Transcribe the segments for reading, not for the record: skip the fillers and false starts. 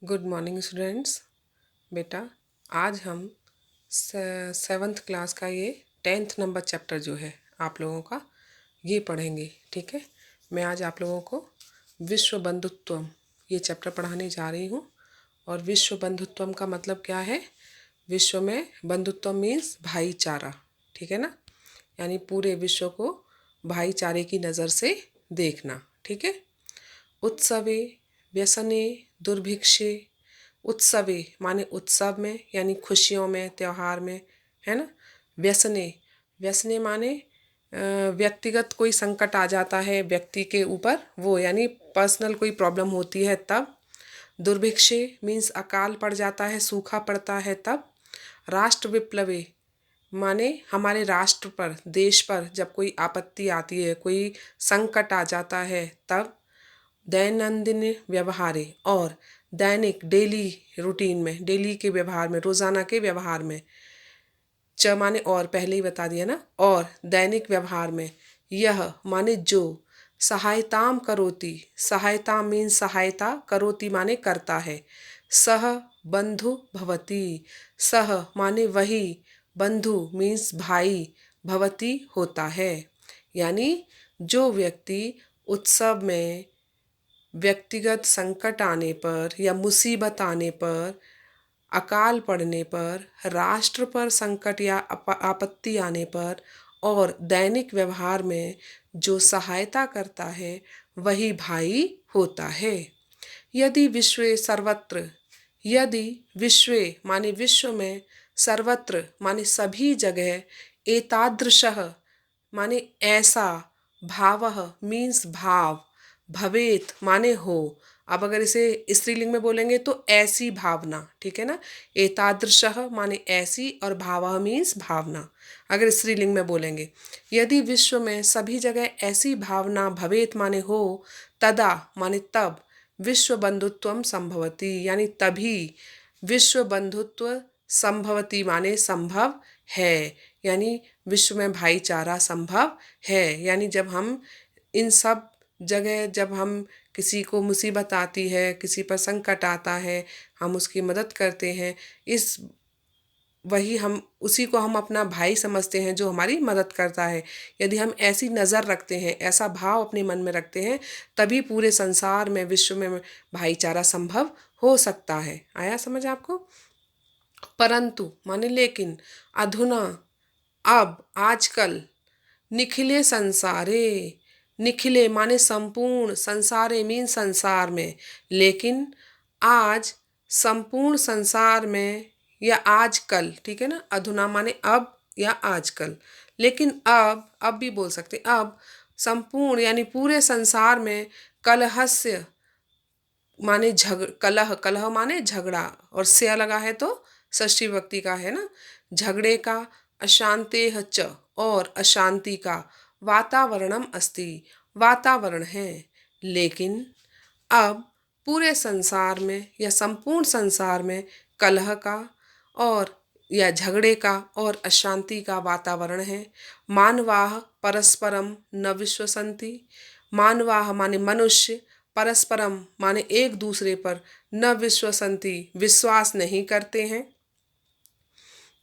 Good morning students. बेटा, आज हम सेवन्थ क्लास का ये 10th नंबर चैप्टर जो है आप लोगों का ये पढ़ेंगे। ठीक है, मैं आज आप लोगों को विश्व बंधुत्वम ये चैप्टर पढ़ाने जा रही हूँ। और विश्व बंधुत्वम का मतलब क्या है? विश्व में बंधुत्व मीन्स भाईचारा। ठीक है ना, यानी पूरे विश्व को भाईचारे की नज़र से देखना। ठीक है। उत्सवे व्यसने दुर्भिक्षे। उत्सवे माने उत्सव में यानी खुशियों में, त्योहार में, है ना। व्यसने, व्यसने माने व्यक्तिगत कोई संकट आ जाता है व्यक्ति के ऊपर, वो यानी पर्सनल कोई प्रॉब्लम होती है तब। दुर्भिक्षे मीन्स अकाल पड़ जाता है, सूखा पड़ता है तब। राष्ट्र विप्लवे माने हमारे राष्ट्र पर, देश पर जब कोई आपत्ति आती है, कोई संकट आ जाता है तब। दैनंदिन व्यवहारे और दैनिक डेली रूटीन में, डेली के व्यवहार में, रोजाना के व्यवहार में। च माने और, पहले ही बता दिया ना। और दैनिक व्यवहार में यह माने जो। सहायताम करोति, सहायता मीन सहायता, करोति माने करता है। सह बंधु भवति, सह माने वही, बंधु मीन्स भाई, भवति होता है। यानी जो व्यक्ति उत्सव में व्यक्तिगत संकट आने पर या मुसीबत आने पर, अकाल पड़ने पर, राष्ट्र पर संकट या आपत्ति आने पर और दैनिक व्यवहार में जो सहायता करता है वही भाई होता है। यदि विश्वे सर्वत्र, यदि विश्वे माने विश्व में, सर्वत्र माने सभी जगह, एतादृशः माने ऐसा, भावः मीन्स भाव, भवेत माने हो। अब अगर इसे स्त्रीलिंग में बोलेंगे तो ऐसी भावना। ठीक है ना, एतादृशः माने ऐसी और भावः मीन्स भावना अगर स्त्रीलिंग में बोलेंगे। यदि विश्व में सभी जगह ऐसी भावना, भवेत माने हो, तदा माने तब, विश्व बंधुत्वम संभवति यानी तभी विश्व बंधुत्व संभवति माने संभव है, यानी विश्व में भाईचारा संभव है। यानी जब हम इन सब जगह, जब हम किसी को मुसीबत आती है, किसी पर संकट आता है, हम उसकी मदद करते हैं, इस वही हम उसी को हम अपना भाई समझते हैं जो हमारी मदद करता है। यदि हम ऐसी नज़र रखते हैं, ऐसा भाव अपने मन में रखते हैं, तभी पूरे संसार में, विश्व में भाईचारा संभव हो सकता है। आया समझ आपको? परंतु माने लेकिन, अधुना अब, आजकल, निखिले संसारे, निखिले माने संपूर्ण, संसारे मीन संसार में, लेकिन आज संपूर्ण संसार में या आजकल। ठीक है ना, अधुना माने अब या आजकल, लेकिन अब भी बोल सकते, अब संपूर्ण यानी पूरे संसार में, कलहस्य माने कलह, कलह माने झगड़ा, और से लगा है तो षष्ठी विभक्ति का है ना, झगड़े का, अशांते च और अशांति का, वातावरणम अस्ति वातावरण है। लेकिन अब पूरे संसार में या संपूर्ण संसार में कलह का और या झगड़े का और अशांति का वातावरण है। मानवाः परस्परम न विश्वसन्ति, मानवाः माने मनुष्य, परस्परम माने एक दूसरे पर, न विश्वसन्ति विश्वास नहीं करते हैं।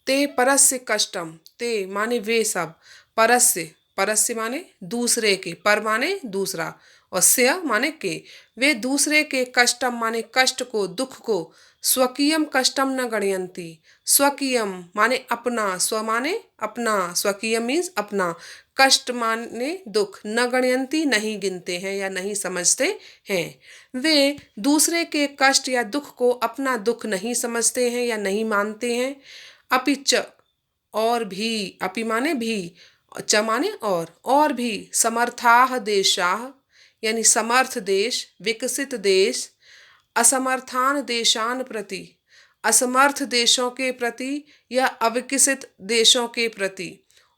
ते परस्य कष्टम, ते माने वे सब, परस्य, परस्य माने दूसरे के, पर माने दूसरा, और से माने के, वे दूसरे के कष्टम माने कष्ट को, दुख को, स्वकीयम कष्टम न गणयन्ति, स्वकीयम माने अपना, स्व माने अपना, स्वकीयम मीन्स अपना, कष्ट माने दुख, न गणयन्ति नहीं गिनते हैं या नहीं समझते हैं। वे दूसरे के कष्ट या दुख को अपना दुख नहीं समझते हैं या नहीं मानते हैं। अपिच और भी, अपि माने भी, च माने और भी, समर्थाः देशाः यानी समर्थ देश, विकसित देश, असमर्थान देशान प्रति, असमर्थ देशों के प्रति या अविकसित देशों के प्रति,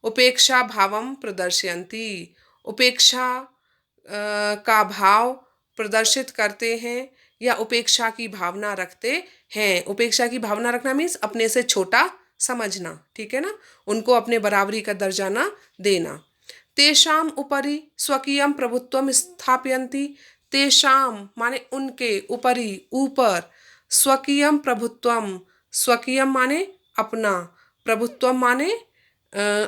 उपेक्षा भावम प्रदर्शयन्ति, उपेक्षा का भाव प्रदर्शित करते हैं या उपेक्षा की भावना रखते हैं। उपेक्षा की भावना रखना मीन्स अपने से छोटा समझना। ठीक है ना, उनको अपने बराबरी का दर्जा ना देना। तेषाम उपरि स्वकीयम प्रभुत्वम स्थापयन्ति, तेषाम माने उनके, उपरि ऊपर, स्वकीयम प्रभुत्वम, स्वकीयम माने अपना, प्रभुत्वम माने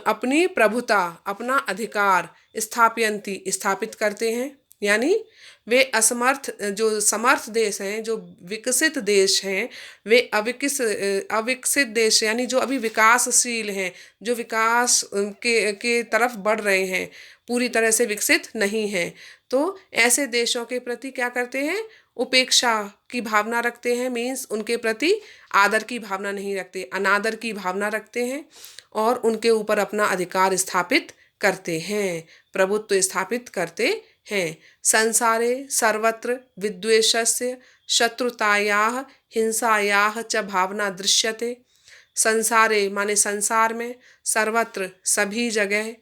अपनी प्रभुता, अपना अधिकार, स्थापयन्ति स्थापित करते हैं। यानी वे असमर्थ, जो समर्थ देश हैं, जो विकसित देश हैं, वे अविकसित देश यानी जो अभी विकासशील हैं, जो विकास के तरफ बढ़ रहे हैं, पूरी तरह से विकसित नहीं हैं, तो ऐसे देशों के प्रति क्या करते हैं, उपेक्षा की भावना रखते हैं। मीन्स उनके प्रति आदर की भावना नहीं रखते, अनादर की भावना रखते हैं और उनके ऊपर अपना अधिकार स्थापित करते हैं, प्रभुत्व स्थापित करते हैं। संसारे सर्वत्र विद्वेषस्य शत्रुतायाः हिंसायाः च भावना दृश्यते। संसारे माने संसार में, सर्वत्र सभी जगह,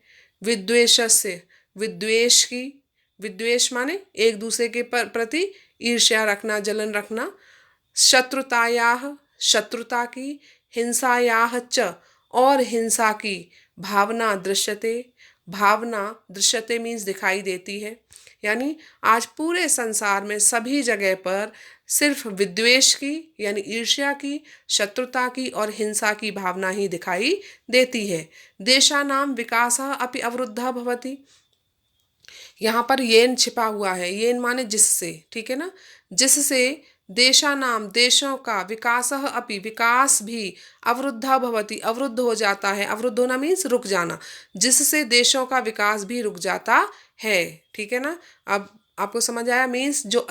विद्वेषस्य विद्वेष की, विद्वेष माने एक दूसरे के प्रति ईर्ष्या रखना, जलन रखना, शत्रुतायाः शत्रुता की, हिंसायाः च और हिंसा की भावना दृश्यते। भावना दृश्यते मीन्स दिखाई देती है। यानी आज पूरे संसार में सभी जगह पर सिर्फ विद्वेष की यानी ईर्ष्या की, शत्रुता की और हिंसा की भावना ही दिखाई देती है। देशानाम विकासः अपि अवरुद्धः भवति। यहाँ पर येन छिपा हुआ है, येन माने जिससे, ठीक है ना, जिससे देशानाम देशों का, विकासः अपि विकास भी, अवरुद्धा भवति अवरुद्ध हो जाता है, अवरुद्ध होना मीन्स रुक जाना, जिससे देशों का विकास भी रुक जाता है, ठीक है ना। अब आपको समझ आया, मीन्स जो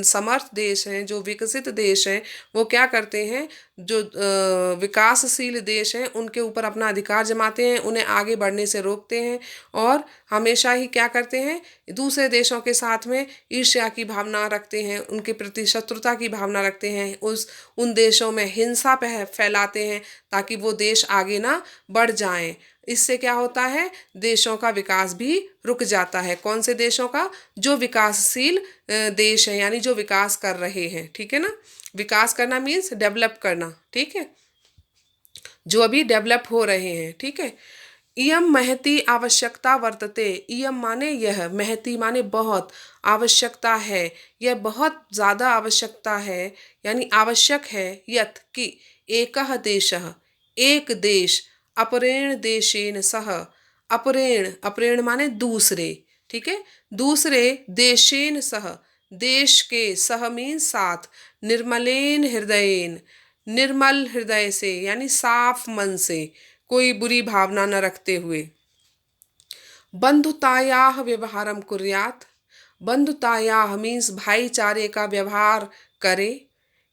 समर्थ देश हैं, जो विकसित देश हैं, वो क्या करते हैं, जो विकासशील देश हैं उनके ऊपर अपना अधिकार जमाते हैं, उन्हें आगे बढ़ने से रोकते हैं और हमेशा ही क्या करते हैं, दूसरे देशों के साथ में ईर्ष्या की भावना रखते हैं, उनके प्रति शत्रुता की भावना रखते हैं, उन देशों में हिंसा फैलाते हैं ताकि वो देश आगे ना बढ़ जाएं। इससे क्या होता है, देशों का विकास भी रुक जाता है। कौन से देशों का, जो विकासशील देश है यानी जो विकास कर रहे हैं, ठीक है ना। विकास करना मीन्स डेवलप करना, ठीक है, जो अभी डेवलप हो रहे हैं, ठीक है। इयम महती आवश्यकता वर्तते, इयम माने यह, महती माने बहुत, आवश्यकता है, यह बहुत ज़्यादा आवश्यकता है यानी आवश्यक है, यत कि एकः देशः एक देश, अपरेण देशेन सह, अपरेण अपरेण माने दूसरे, ठीक है, दूसरे देशेन सह देश के, सह मीन साथ, निर्मलेन हृदयेन निर्मल हृदय से यानी साफ मन से, कोई बुरी भावना न रखते हुए, बंधुतायाः व्यवहारम कुर्यात्, बंधुतायाः मीन्स भाईचारे का व्यवहार करे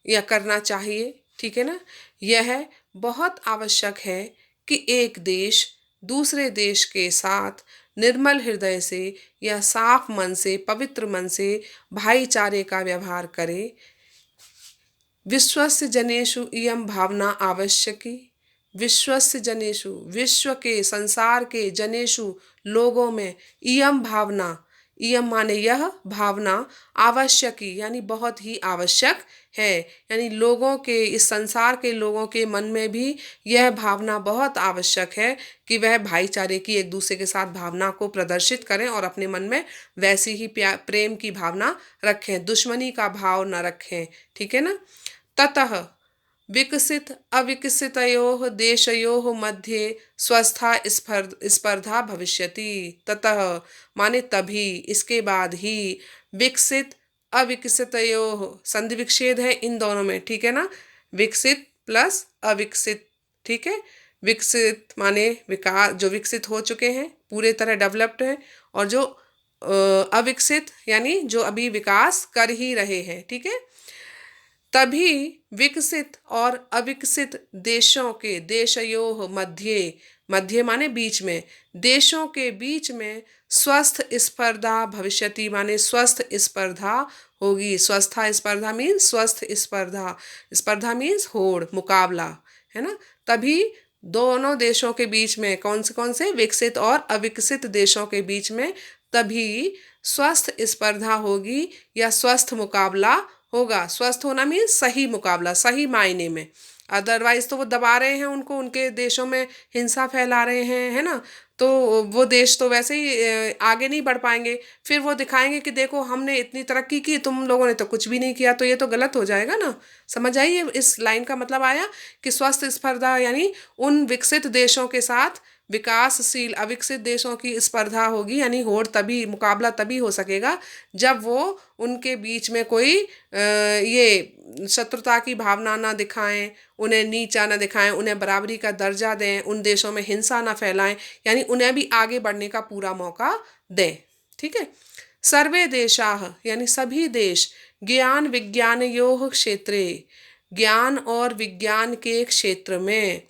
या करना चाहिए, ठीक है ना। यह बहुत आवश्यक है कि एक देश दूसरे देश के साथ निर्मल हृदय से या साफ मन से, पवित्र मन से भाईचारे का व्यवहार करे। विश्वस्य जनेषु इयं भावना आवश्यकी, विश्वस्य जनेषु विश्व के, संसार के, जनेषु लोगों में, इयं भावना, इयं माने यह भावना, आवश्यकी यानी बहुत ही आवश्यक है, यानी लोगों के, इस संसार के लोगों के मन में भी यह भावना बहुत आवश्यक है कि वह भाईचारे की, एक दूसरे के साथ भावना को प्रदर्शित करें और अपने मन में वैसी ही प्रेम की भावना रखें, दुश्मनी का भाव न रखें, ठीक है ना। ततः विकसित अविकसितयोः देशयोः मध्ये स्वस्था स्पर्धा भविष्यति। ततः माने तभी, इसके बाद ही, विकसित अविकसितयोः, संधि विच्छेद है इन दोनों में, ठीक है ना, विकसित प्लस अविकसित, ठीक है। विकसित माने विकास, जो विकसित हो चुके हैं, पूरे तरह डेवलप्ड हैं, और जो अविकसित यानी जो अभी विकास कर ही रहे हैं, ठीक है। तभी विकसित और अविकसित देशों के, देशयोः मध्य, मध्य माने बीच में, देशों के बीच में स्वस्थ स्पर्धा भविष्यति माने स्वस्थ स्पर्धा होगी। स्वस्था स्पर्धा मीन्स स्वस्थ स्पर्धा, स्पर्धा मीन्स होड़, मुकाबला, है ना। तभी दोनों देशों के बीच में, कौन से विकसित और अविकसित देशों के बीच में, तभी स्वस्थ स्पर्धा होगी या स्वस्थ मुकाबला होगा। स्वस्थ होना मीन्स सही मुकाबला, सही मायने में, अदरवाइज तो वो दबा रहे हैं उनको, उनके देशों में हिंसा फैला रहे हैं, है ना। तो वो देश तो वैसे ही आगे नहीं बढ़ पाएंगे। फिर वो दिखाएंगे कि देखो हमने इतनी तरक्की की, तुम लोगों ने तो कुछ भी नहीं किया, तो ये तो गलत हो जाएगा ना। समझ आइए, इस लाइन का मतलब आया कि स्वस्थ स्पर्धा यानी उन विकसित देशों के साथ विकासशील अविकसित देशों की स्पर्धा होगी, यानी होड़ तभी, मुकाबला तभी हो सकेगा जब वो उनके बीच में कोई ये शत्रुता की भावना ना दिखाएं, उन्हें नीचा ना दिखाएं, उन्हें बराबरी का दर्जा दें, उन देशों में हिंसा ना फैलाएं, यानी उन्हें भी आगे बढ़ने का पूरा मौका दें। ठीक है। सर्वे देशाः यानी सभी देश ज्ञान विज्ञानयोः क्षेत्रे, ज्ञान और विज्ञान के क्षेत्र में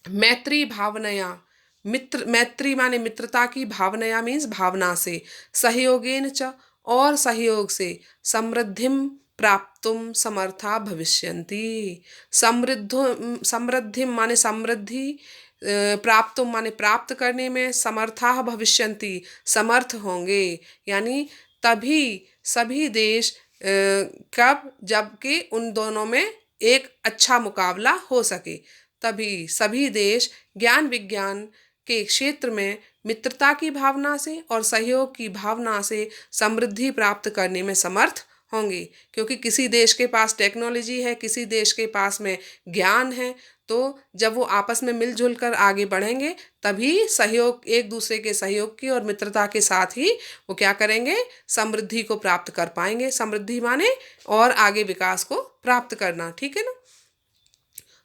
मैत्री भावनया, मैत्री माने मित्रता की भावनया मीन्स भावना से, सहयोगेन च और सहयोग से, समृद्धिम प्राप्तुम समर्था भविष्यन्ति, समृद्धिम माने समृद्धि, प्राप्तुम माने प्राप्त करने में, समर्था भविष्यन्ति समर्थ होंगे, यानी तभी सभी देश कब, जबकि उन दोनों में एक अच्छा मुकाबला हो सके, तभी सभी देश ज्ञान विज्ञान के क्षेत्र में मित्रता की भावना से और सहयोग की भावना से समृद्धि प्राप्त करने में समर्थ होंगे। क्योंकि किसी देश के पास टेक्नोलॉजी है, किसी देश के पास में ज्ञान है, तो जब वो आपस में मिलजुल कर आगे बढ़ेंगे तभी सहयोग, एक दूसरे के सहयोग की और मित्रता के साथ ही वो क्या करेंगे, समृद्धि को प्राप्त कर पाएंगे। समृद्धि माने और आगे विकास को प्राप्त करना। ठीक है ना।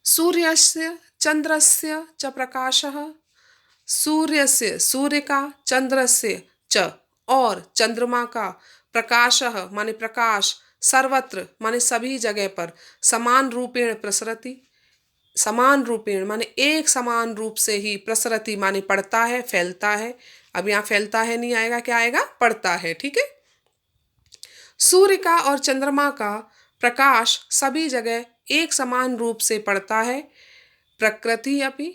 सूर्यस्य चंद्रस्य च प्रकाशः, सूर्यस्य सूर्य का, चंद्रस्य च और चंद्रमा का, प्रकाशः माने प्रकाश, सर्वत्र माने सभी जगह पर, समान रूपेण प्रसरति, समान रूपेण माने एक समान रूप से ही, प्रसरति माने पड़ता है, फैलता है। अब यहाँ फैलता है नहीं आएगा, क्या आएगा, पड़ता है। ठीक है। सूर्य का और चंद्रमा का प्रकाश सभी जगह एक समान रूप से पड़ता है। प्रकृति अपि,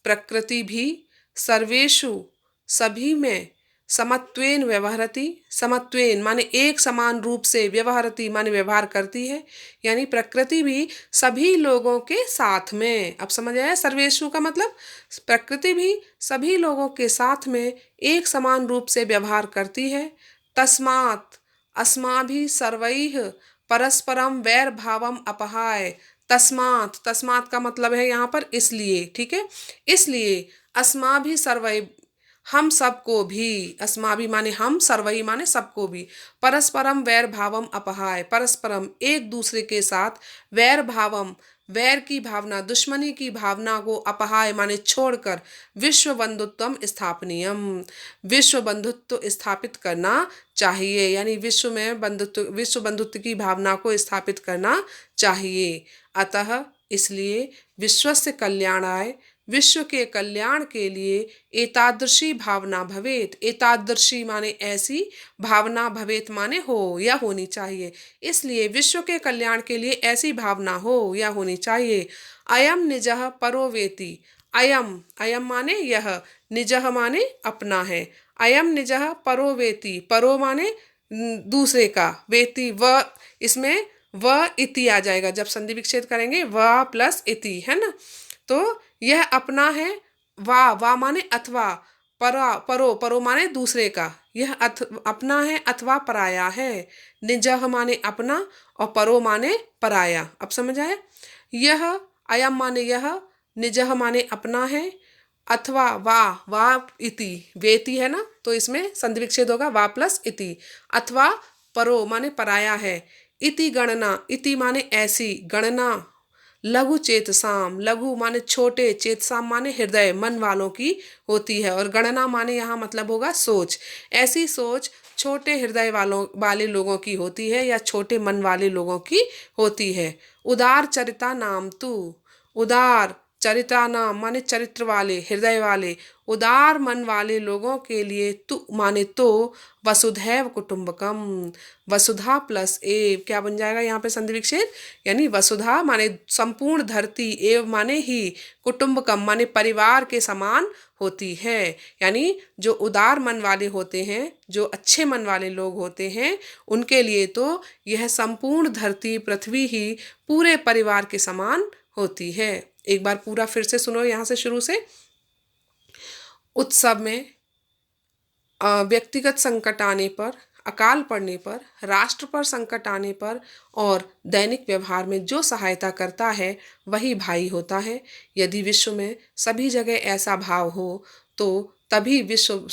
प्रकृति भी, सर्वेषु सभी में, समत्वेन व्यवहरति, समत्वेन माने एक समान रूप से, व्यवहरति माने व्यवहार करती है, यानी प्रकृति भी सभी लोगों के साथ में। अब समझ आया, सर्वेषु का मतलब प्रकृति भी सभी लोगों के साथ में एक समान रूप से व्यवहार करती है। तस्मात् अस्माभिः सर्वैः परस्परम वैर भावम अपहाय, तस्मात्, तस्मात् का मतलब है यहाँ पर इसलिए। ठीक है। इसलिए अस्माभिः सर्वैः हम सबको भी, अस्माभि माने हम, सर्वई माने सबको भी, परस्परम वैर भावम अपहाय, परस्परम एक दूसरे के साथ, वैर भावम वैर की भावना, दुश्मनी की भावना को, अपहाय माने छोड़कर, विश्व बंधुत्वम स्थापनीयम, विश्व बंधुत्व स्थापित करना चाहिए, यानी विश्व में बंधुत्व, विश्व बंधुत्व की भावना को स्थापित करना चाहिए। अतः इसलिए विश्वस्य कल्याणाय, विश्व के कल्याण के लिए, एतादृशी भावना भवेत, एतादृशी माने ऐसी, भावना भवेत माने हो या होनी चाहिए, इसलिए विश्व के कल्याण के लिए ऐसी भावना हो या होनी चाहिए। अयम निजः परो वेति, अयम, अयम माने यह, निजः माने अपना है, अयम निजः परो वेति, परो माने दूसरे का, वेति व, इसमें व इति आ जाएगा जब संधि विच्छेद करेंगे, व प्लस इति, है ना। तो यह अपना है, वा माने अथवा, परा परो, परो माने दूसरे का, यह अपना है अथवा पराया है। निजः माने अपना और परो माने पराया। अब समझ आया। यह अयम माने यह, निजः माने अपना है, अथवा वा इति, वेति है ना, तो इसमें संधि विच्छेद होगा वा प्लस इति, अथवा परो माने पराया है, इति गणना, इति माने ऐसी, गणना लघु चेतसाम, लघु माने छोटे, चेतसाम माने हृदय, मन वालों की होती है, और गणना माने यहाँ मतलब होगा सोच, ऐसी सोच छोटे हृदय वाले लोगों की होती है, या छोटे मन वाले लोगों की होती है। उदार चरिता नाम तू, उदार चरिता नाम माने चरित्र वाले, हृदय वाले, उदार मन वाले लोगों के लिए तु माने तो, वसुधैव कुटुंबकम, वसुधा प्लस एव क्या बन जाएगा यहाँ पे संधि विच्छेद, यानी वसुधा माने संपूर्ण धरती, एव माने ही, कुटुंबकम माने परिवार के समान होती है, यानी जो उदार मन वाले होते हैं, जो अच्छे मन वाले लोग होते हैं, उनके लिए तो यह संपूर्ण धरती, पृथ्वी ही पूरे परिवार के समान होती है। एक बार पूरा फिर से सुनो यहाँ से शुरू से। उत्सव में व्यक्तिगत संकट आने पर, अकाल पड़ने पर, राष्ट्र पर संकट आने पर और दैनिक व्यवहार में जो सहायता करता है वही भाई होता है। यदि विश्व में सभी जगह ऐसा भाव हो तो तभी विश्व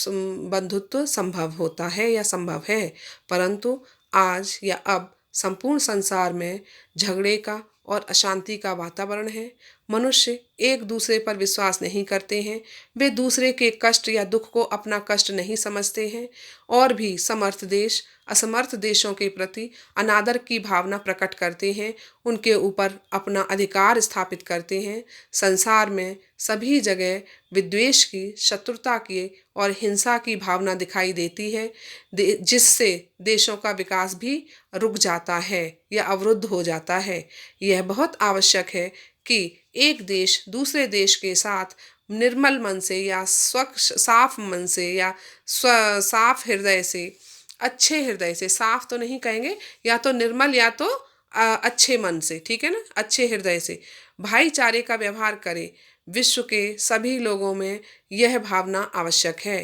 बंधुत्व संभव होता है या संभव है। परंतु आज या अब संपूर्ण संसार में झगड़े का और अशांति का वातावरण है। मनुष्य एक दूसरे पर विश्वास नहीं करते हैं। वे दूसरे के कष्ट या दुख को अपना कष्ट नहीं समझते हैं और भी समर्थ देश असमर्थ देशों के प्रति अनादर की भावना प्रकट करते हैं, उनके ऊपर अपना अधिकार स्थापित करते हैं। संसार में सभी जगह विद्वेष की, शत्रुता की और हिंसा की भावना दिखाई देती है, जिससे देशों का विकास भी रुक जाता है या अवरुद्ध हो जाता है। यह बहुत आवश्यक है कि एक देश दूसरे देश के साथ निर्मल मन से या स्वच्छ साफ मन से या साफ हृदय से, अच्छे हृदय से, साफ तो नहीं कहेंगे, या तो निर्मल या तो अच्छे मन से, ठीक है ना, अच्छे हृदय से भाईचारे का व्यवहार करे। विश्व के सभी लोगों में यह भावना आवश्यक है।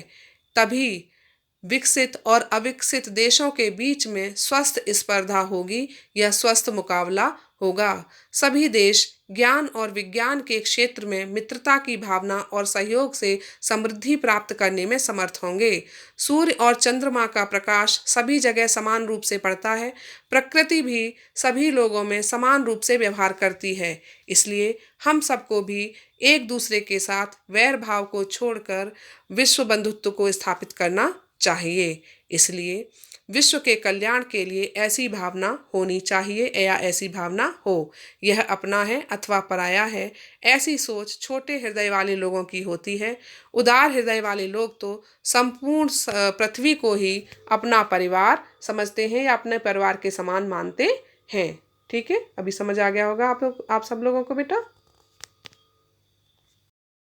तभी विकसित और अविकसित देशों के बीच में स्वस्थ स्पर्धा होगी या स्वस्थ मुकाबला होगा। सभी देश ज्ञान और विज्ञान के क्षेत्र में मित्रता की भावना और सहयोग से समृद्धि प्राप्त करने में समर्थ होंगे। सूर्य और चंद्रमा का प्रकाश सभी जगह समान रूप से पड़ता है। प्रकृति भी सभी लोगों में समान रूप से व्यवहार करती है। इसलिए हम सबको भी एक दूसरे के साथ वैर भाव को छोड़कर विश्व बंधुत्व को स्थापित करना चाहिए। इसलिए विश्व के कल्याण के लिए ऐसी भावना होनी चाहिए या ऐसी भावना हो। यह अपना है अथवा पराया है, ऐसी सोच छोटे हृदय वाले लोगों की होती है। उदार हृदय वाले लोग तो संपूर्ण पृथ्वी को ही अपना परिवार समझते हैं या अपने परिवार के समान मानते हैं। ठीक है, अभी समझ आ गया होगा आप सब लोगों को बेटा।